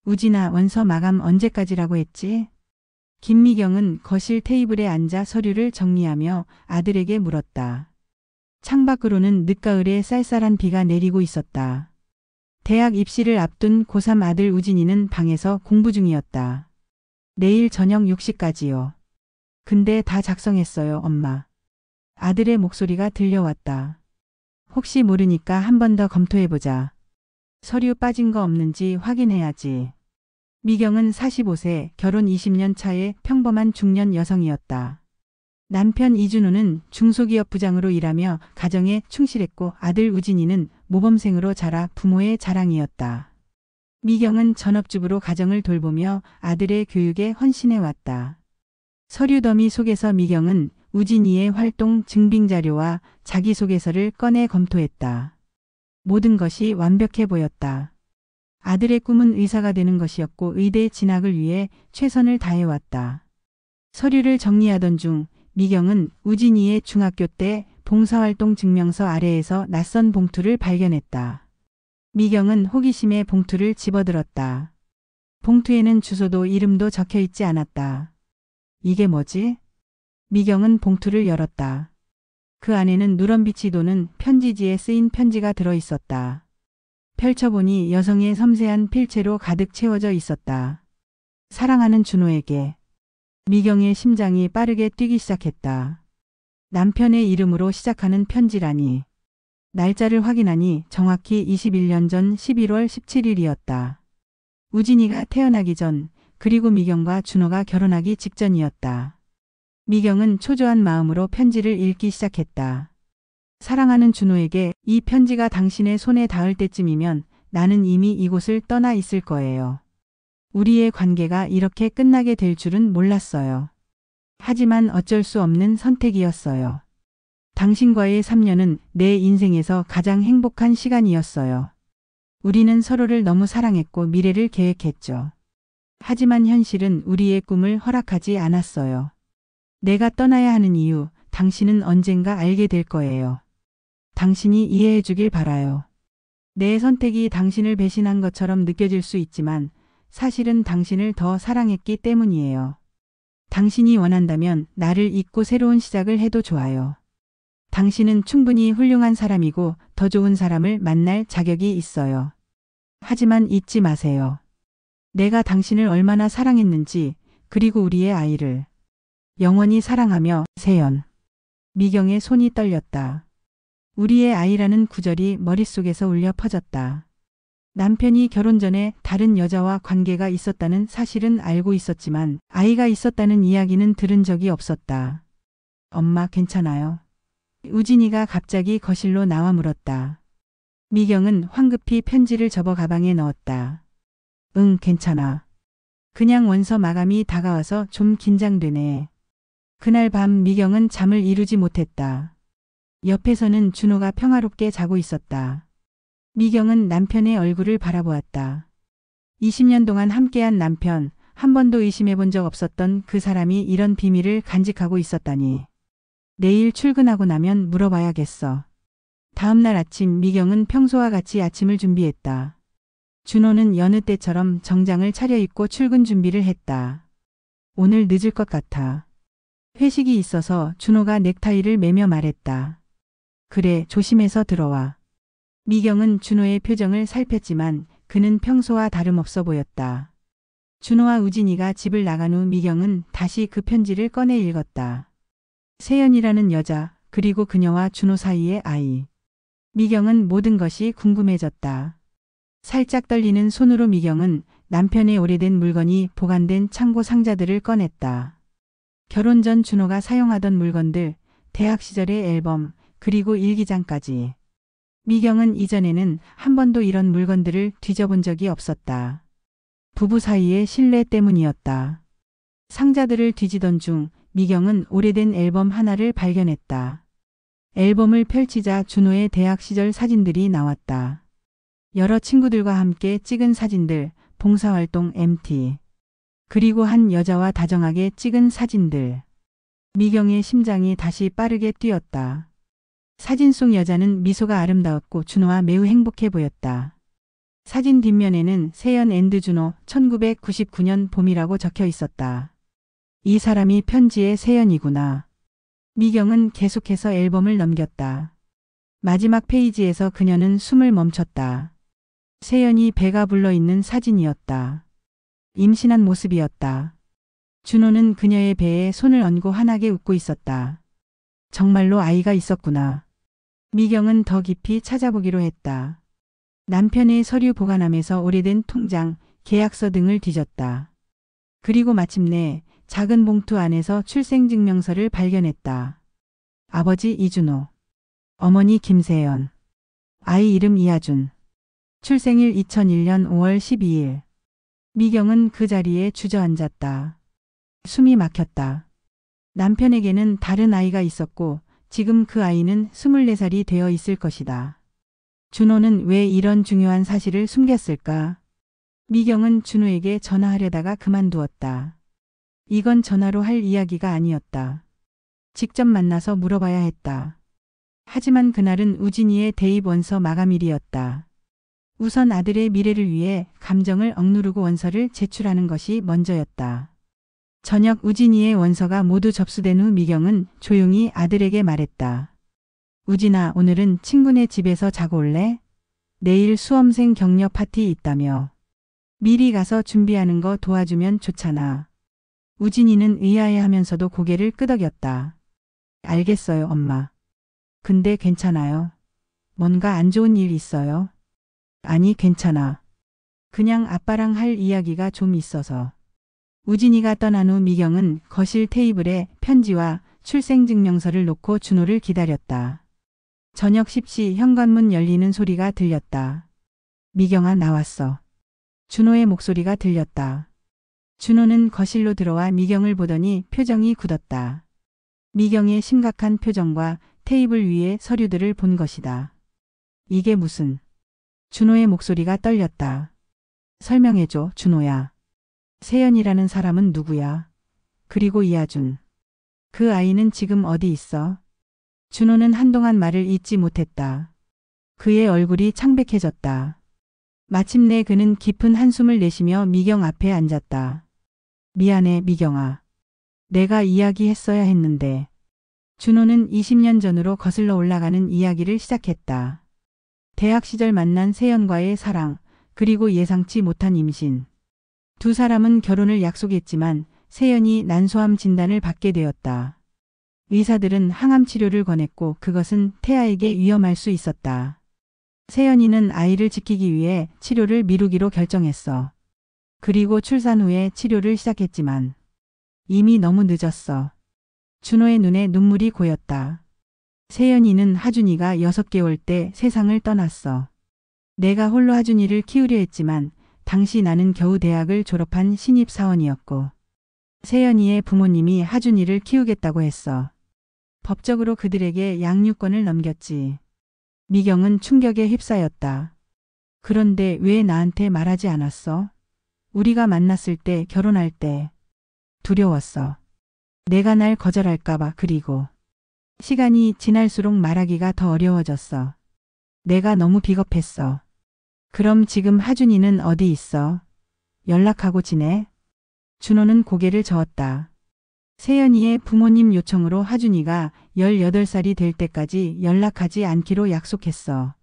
우진아, 원서 마감 언제까지라고 했지? 김미경은 거실 테이블에 앉아 서류를 정리하며 아들에게 물었다. 창밖으로는 늦가을에 쌀쌀한 비가 내리고 있었다. 대학 입시를 앞둔 고3 아들 우진이는 방에서 공부 중이었다. 내일 저녁 6시까지요. 근데 다 작성했어요, 엄마. 아들의 목소리가 들려왔다. 혹시 모르니까 한 번 더 검토해보자. 서류 빠진 거 없는지 확인해야지. 미경은 45세, 결혼 20년 차의 평범한 중년 여성이었다. 남편 이준호는 중소기업 부장으로 일하며 가정에 충실했고 아들 우진이는 모범생으로 자라 부모의 자랑이었다. 미경은 전업주부로 가정을 돌보며 아들의 교육에 헌신해왔다. 서류 더미 속에서 미경은 우진이의 활동 증빙자료와 자기소개서를 꺼내 검토했다. 모든 것이 완벽해 보였다. 아들의 꿈은 의사가 되는 것이었고 의대 진학을 위해 최선을 다해왔다. 서류를 정리하던 중 미경은 우진이의 중학교 때 봉사활동 증명서 아래에서 낯선 봉투를 발견했다. 미경은 호기심에 봉투를 집어들었다. 봉투에는 주소도 이름도 적혀 있지 않았다. 이게 뭐지? 미경은 봉투를 열었다. 그 안에는 누런빛이 도는 편지지에 쓰인 편지가 들어 있었다. 펼쳐보니 여성의 섬세한 필체로 가득 채워져 있었다. 사랑하는 준호에게. 미경의 심장이 빠르게 뛰기 시작했다. 남편의 이름으로 시작하는 편지라니. 날짜를 확인하니 정확히 21년 전 11월 17일이었다. 우진이가 태어나기 전, 그리고 미경과 준호가 결혼하기 직전이었다. 미경은 초조한 마음으로 편지를 읽기 시작했다. 사랑하는 준호에게, 이 편지가 당신의 손에 닿을 때쯤이면 나는 이미 이곳을 떠나 있을 거예요. 우리의 관계가 이렇게 끝나게 될 줄은 몰랐어요. 하지만 어쩔 수 없는 선택이었어요. 당신과의 3년은 내 인생에서 가장 행복한 시간이었어요. 우리는 서로를 너무 사랑했고 미래를 계획했죠. 하지만 현실은 우리의 꿈을 허락하지 않았어요. 내가 떠나야 하는 이유, 당신은 언젠가 알게 될 거예요. 당신이 이해해 주길 바라요. 내 선택이 당신을 배신한 것처럼 느껴질 수 있지만 사실은 당신을 더 사랑했기 때문이에요. 당신이 원한다면 나를 잊고 새로운 시작을 해도 좋아요. 당신은 충분히 훌륭한 사람이고 더 좋은 사람을 만날 자격이 있어요. 하지만 잊지 마세요. 내가 당신을 얼마나 사랑했는지, 그리고 우리의 아이를 영원히 사랑하며 세연. 미경의 손이 떨렸다. 우리의 아이라는 구절이 머릿속에서 울려 퍼졌다. 남편이 결혼 전에 다른 여자와 관계가 있었다는 사실은 알고 있었지만 아이가 있었다는 이야기는 들은 적이 없었다. 엄마 괜찮아요? 우진이가 갑자기 거실로 나와 물었다. 미경은 황급히 편지를 접어 가방에 넣었다. 응, 괜찮아. 그냥 원서 마감이 다가와서 좀 긴장되네. 그날 밤 미경은 잠을 이루지 못했다. 옆에서는 준호가 평화롭게 자고 있었다. 미경은 남편의 얼굴을 바라보았다. 20년 동안 함께한 남편, 한 번도 의심해 본 적 없었던 그 사람이 이런 비밀을 간직하고 있었다니. 내일 출근하고 나면 물어봐야겠어. 다음 날 아침 미경은 평소와 같이 아침을 준비했다. 준호는 여느 때처럼 정장을 차려입고 출근 준비를 했다. 오늘 늦을 것 같아. 회식이 있어서 준호가 넥타이를 매며 말했다. 그래, 조심해서 들어와. 미경은 준호의 표정을 살폈지만 그는 평소와 다름없어 보였다. 준호와 우진이가 집을 나간 후 미경은 다시 그 편지를 꺼내 읽었다. 세연이라는 여자, 그리고 그녀와 준호 사이의 아이. 미경은 모든 것이 궁금해졌다. 살짝 떨리는 손으로 미경은 남편의 오래된 물건이 보관된 창고 상자들을 꺼냈다. 결혼 전 준호가 사용하던 물건들, 대학 시절의 앨범, 그리고 일기장까지. 미경은 이전에는 한 번도 이런 물건들을 뒤져본 적이 없었다. 부부 사이의 신뢰 때문이었다. 상자들을 뒤지던 중 미경은 오래된 앨범 하나를 발견했다. 앨범을 펼치자 준호의 대학 시절 사진들이 나왔다. 여러 친구들과 함께 찍은 사진들, 봉사활동 MT. 그리고 한 여자와 다정하게 찍은 사진들. 미경의 심장이 다시 빠르게 뛰었다. 사진 속 여자는 미소가 아름다웠고 준호와 매우 행복해 보였다. 사진 뒷면에는 세연 앤드 준호 1999년 봄이라고 적혀 있었다. 이 사람이 편지의 세연이구나. 미경은 계속해서 앨범을 넘겼다. 마지막 페이지에서 그녀는 숨을 멈췄다. 세연이 배가 불러있는 사진이었다. 임신한 모습이었다. 준호는 그녀의 배에 손을 얹고 환하게 웃고 있었다. 정말로 아이가 있었구나. 미경은 더 깊이 찾아보기로 했다. 남편의 서류 보관함에서 오래된 통장, 계약서 등을 뒤졌다. 그리고 마침내 작은 봉투 안에서 출생증명서를 발견했다. 아버지 이준호, 어머니 김세연, 아이 이름 이하준, 출생일 2001년 5월 12일. 미경은 그 자리에 주저앉았다. 숨이 막혔다. 남편에게는 다른 아이가 있었고 지금 그 아이는 24살이 되어 있을 것이다. 준호는 왜 이런 중요한 사실을 숨겼을까? 미경은 준호에게 전화하려다가 그만두었다. 이건 전화로 할 이야기가 아니었다. 직접 만나서 물어봐야 했다. 하지만 그날은 우진이의 대입 원서 마감일이었다. 우선 아들의 미래를 위해 감정을 억누르고 원서를 제출하는 것이 먼저였다. 저녁 우진이의 원서가 모두 접수된 후 미경은 조용히 아들에게 말했다. 우진아, 오늘은 친구네 집에서 자고 올래? 내일 수험생 격려 파티 있다며. 미리 가서 준비하는 거 도와주면 좋잖아. 우진이는 의아해하면서도 고개를 끄덕였다. 알겠어요, 엄마. 근데 괜찮아요? 뭔가 안 좋은 일 있어요? 아니, 괜찮아. 그냥 아빠랑 할 이야기가 좀 있어서. 우진이가 떠난 후 미경은 거실 테이블에 편지와 출생증명서를 놓고 준호를 기다렸다. 저녁 10시 현관문 열리는 소리가 들렸다. 미경아, 나왔어. 준호의 목소리가 들렸다. 준호는 거실로 들어와 미경을 보더니 표정이 굳었다. 미경의 심각한 표정과 테이블 위의 서류들을 본 것이다. 이게 무슨... 준호의 목소리가 떨렸다. 설명해줘, 준호야. 세연이라는 사람은 누구야? 그리고 이하준. 그 아이는 지금 어디 있어? 준호는 한동안 말을 잇지 못했다. 그의 얼굴이 창백해졌다. 마침내 그는 깊은 한숨을 내쉬며 미경 앞에 앉았다. 미안해, 미경아. 내가 이야기했어야 했는데. 준호는 20년 전으로 거슬러 올라가는 이야기를 시작했다. 대학 시절 만난 세연과의 사랑, 그리고 예상치 못한 임신. 두 사람은 결혼을 약속했지만 세연이 난소암 진단을 받게 되었다. 의사들은 항암 치료를 권했고 그것은 태아에게 위험할 수 있었다. 세연이는 아이를 지키기 위해 치료를 미루기로 결정했어. 그리고 출산 후에 치료를 시작했지만 이미 너무 늦었어. 준호의 눈에 눈물이 고였다. 세연이는 하준이가 6개월 때 세상을 떠났어. 내가 홀로 하준이를 키우려 했지만 당시 나는 겨우 대학을 졸업한 신입사원이었고 세연이의 부모님이 하준이를 키우겠다고 했어. 법적으로 그들에게 양육권을 넘겼지. 미경은 충격에 휩싸였다. 그런데 왜 나한테 말하지 않았어? 우리가 만났을 때, 결혼할 때. 두려웠어. 내가 날 거절할까봐. 그리고 시간이 지날수록 말하기가 더 어려워졌어. 내가 너무 비겁했어. 그럼 지금 하준이는 어디 있어? 연락하고 지내? 준호는 고개를 저었다. 세연이의 부모님 요청으로 하준이가 18살이 될 때까지 연락하지 않기로 약속했어.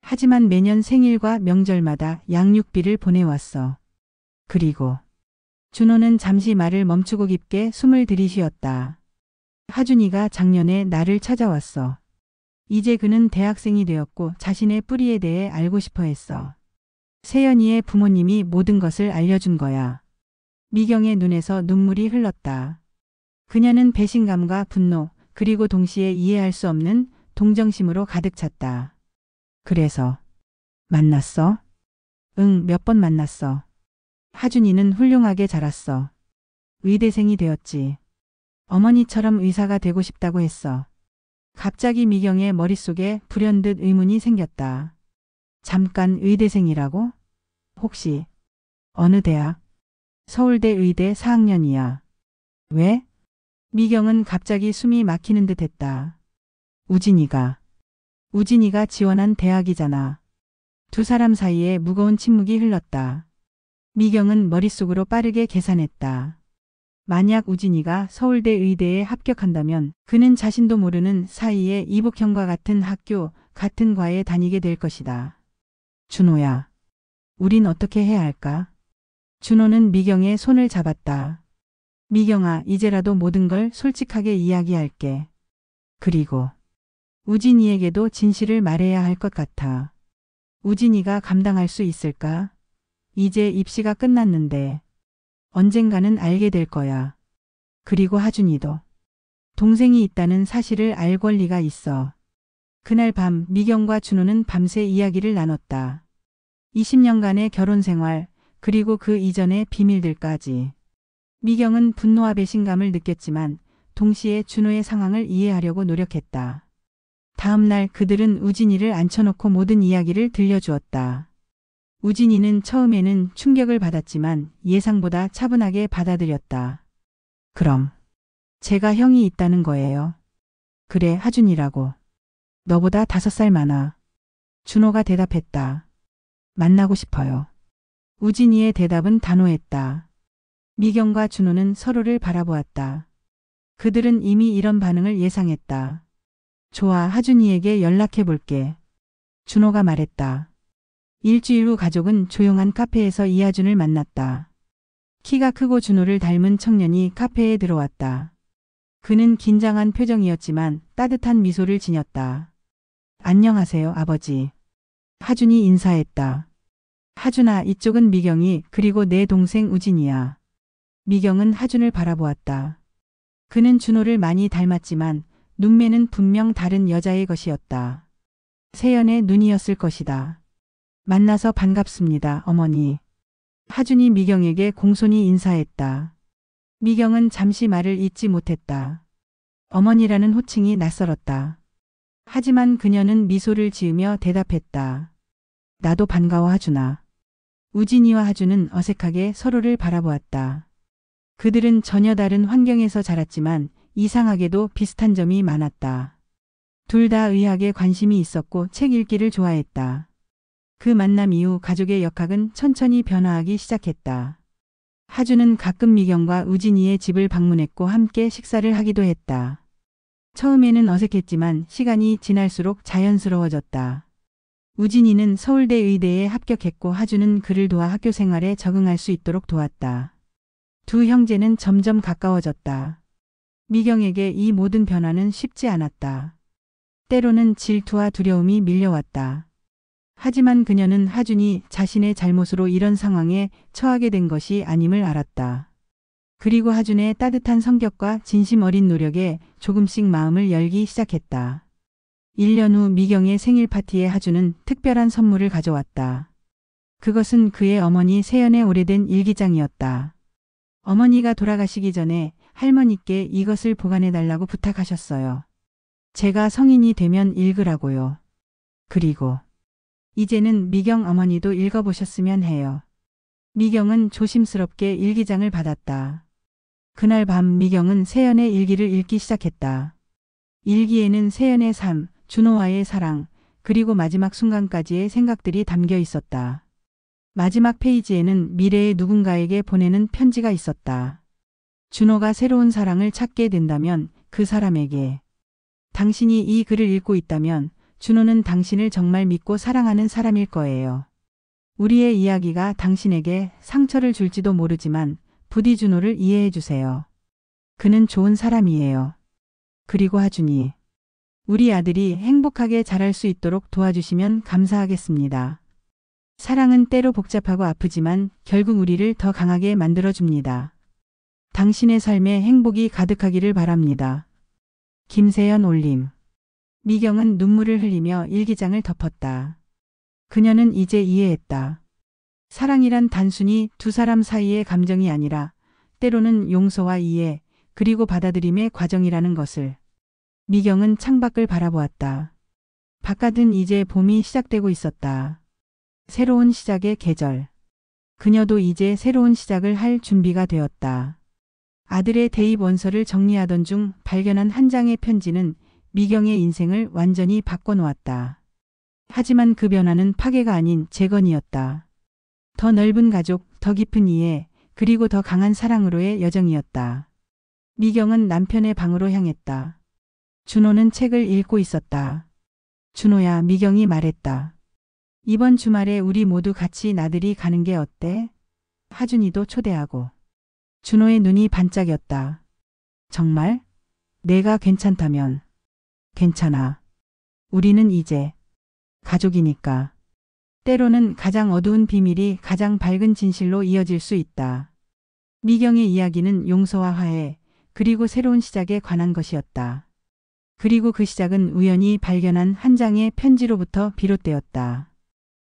하지만 매년 생일과 명절마다 양육비를 보내왔어. 그리고 준호는 잠시 말을 멈추고 깊게 숨을 들이쉬었다. 하준이가 작년에 나를 찾아왔어. 이제 그는 대학생이 되었고 자신의 뿌리에 대해 알고 싶어 했어. 세연이의 부모님이 모든 것을 알려준 거야. 미경의 눈에서 눈물이 흘렀다. 그녀는 배신감과 분노, 그리고 동시에 이해할 수 없는 동정심으로 가득 찼다. 그래서 만났어? 응, 몇 번 만났어. 하준이는 훌륭하게 자랐어. 의대생이 되었지. 어머니처럼 의사가 되고 싶다고 했어. 갑자기 미경의 머릿속에 불현듯 의문이 생겼다. 잠깐 의대생이라고? 혹시 어느 대학? 서울대 의대 4학년이야. 왜? 미경은 갑자기 숨이 막히는 듯 했다. 우진이가 지원한 대학이잖아. 두 사람 사이에 무거운 침묵이 흘렀다. 미경은 머릿속으로 빠르게 계산했다. 만약 우진이가 서울대 의대에 합격한다면 그는 자신도 모르는 사이에 이복형과 같은 학교, 같은 과에 다니게 될 것이다. 준호야, 우린 어떻게 해야 할까? 준호는 미경의 손을 잡았다. 미경아, 이제라도 모든 걸 솔직하게 이야기할게. 그리고 우진이에게도 진실을 말해야 할 것 같아. 우진이가 감당할 수 있을까? 이제 입시가 끝났는데 언젠가는 알게 될 거야. 그리고 하준이도 동생이 있다는 사실을 알 권리가 있어. 그날 밤 미경과 준호는 밤새 이야기를 나눴다. 20년간의 결혼 생활, 그리고 그 이전의 비밀들까지. 미경은 분노와 배신감을 느꼈지만 동시에 준호의 상황을 이해하려고 노력했다. 다음 날 그들은 우진이를 앉혀놓고 모든 이야기를 들려주었다. 우진이는 처음에는 충격을 받았지만 예상보다 차분하게 받아들였다. 그럼 제가 형이 있다는 거예요? 그래, 하준이라고. 너보다 5살 많아. 준호가 대답했다. 만나고 싶어요. 우진이의 대답은 단호했다. 미경과 준호는 서로를 바라보았다. 그들은 이미 이런 반응을 예상했다. 좋아, 하준이에게 연락해 볼게. 준호가 말했다. 일주일 후 가족은 조용한 카페에서 이하준을 만났다. 키가 크고 준호를 닮은 청년이 카페에 들어왔다. 그는 긴장한 표정이었지만 따뜻한 미소를 지녔다. 안녕하세요, 아버지. 하준이 인사했다. 하준아, 이쪽은 미경이, 그리고 내 동생 우진이야. 미경은 하준을 바라보았다. 그는 준호를 많이 닮았지만 눈매는 분명 다른 여자의 것이었다. 세연의 눈이었을 것이다. 만나서 반갑습니다, 어머니. 하준이 미경에게 공손히 인사했다. 미경은 잠시 말을 잇지 못했다. 어머니라는 호칭이 낯설었다. 하지만 그녀는 미소를 지으며 대답했다. 나도 반가워, 하준아. 우진이와 하준은 어색하게 서로를 바라보았다. 그들은 전혀 다른 환경에서 자랐지만 이상하게도 비슷한 점이 많았다. 둘 다 의학에 관심이 있었고 책 읽기를 좋아했다. 그 만남 이후 가족의 역학은 천천히 변화하기 시작했다. 하준은 가끔 미경과 우진이의 집을 방문했고 함께 식사를 하기도 했다. 처음에는 어색했지만 시간이 지날수록 자연스러워졌다. 우진이는 서울대 의대에 합격했고 하준은 그를 도와 학교 생활에 적응할 수 있도록 도왔다. 두 형제는 점점 가까워졌다. 미경에게 이 모든 변화는 쉽지 않았다. 때로는 질투와 두려움이 밀려왔다. 하지만 그녀는 하준이 자신의 잘못으로 이런 상황에 처하게 된 것이 아님을 알았다. 그리고 하준의 따뜻한 성격과 진심 어린 노력에 조금씩 마음을 열기 시작했다. 1년 후 미경의 생일 파티에 하준은 특별한 선물을 가져왔다. 그것은 그의 어머니 세연의 오래된 일기장이었다. 어머니가 돌아가시기 전에 할머니께 이것을 보관해달라고 부탁하셨어요. 제가 성인이 되면 읽으라고요. 그리고 이제는 미경 어머니도 읽어보셨으면 해요. 미경은 조심스럽게 일기장을 받았다. 그날 밤 미경은 세연의 일기를 읽기 시작했다. 일기에는 세연의 삶, 준호와의 사랑, 그리고 마지막 순간까지의 생각들이 담겨 있었다. 마지막 페이지에는 미래의 누군가에게 보내는 편지가 있었다. 준호가 새로운 사랑을 찾게 된다면 그 사람에게. 당신이 이 글을 읽고 있다면 준호는 당신을 정말 믿고 사랑하는 사람일 거예요. 우리의 이야기가 당신에게 상처를 줄지도 모르지만 부디 준호를 이해해 주세요. 그는 좋은 사람이에요. 그리고 하준이. 우리 아들이 행복하게 자랄 수 있도록 도와주시면 감사하겠습니다. 사랑은 때로 복잡하고 아프지만 결국 우리를 더 강하게 만들어줍니다. 당신의 삶에 행복이 가득하기를 바랍니다. 김세연 올림. 미경은 눈물을 흘리며 일기장을 덮었다. 그녀는 이제 이해했다. 사랑이란 단순히 두 사람 사이의 감정이 아니라 때로는 용서와 이해, 그리고 받아들임의 과정이라는 것을. 미경은 창밖을 바라보았다. 바깥은 이제 봄이 시작되고 있었다. 새로운 시작의 계절. 그녀도 이제 새로운 시작을 할 준비가 되었다. 아들의 대입 원서를 정리하던 중 발견한 한 장의 편지는 미경의 인생을 완전히 바꿔놓았다. 하지만 그 변화는 파괴가 아닌 재건이었다. 더 넓은 가족, 더 깊은 이해, 그리고 더 강한 사랑으로의 여정이었다. 미경은 남편의 방으로 향했다. 준호는 책을 읽고 있었다. 준호야, 미경이 말했다. 이번 주말에 우리 모두 같이 나들이 가는 게 어때? 하준이도 초대하고. 준호의 눈이 반짝였다. 정말? 내가 괜찮다면. 괜찮아. 우리는 이제 가족이니까. 때로는 가장 어두운 비밀이 가장 밝은 진실로 이어질 수 있다. 미경의 이야기는 용서와 화해, 그리고 새로운 시작에 관한 것이었다. 그리고 그 시작은 우연히 발견한 한 장의 편지로부터 비롯되었다.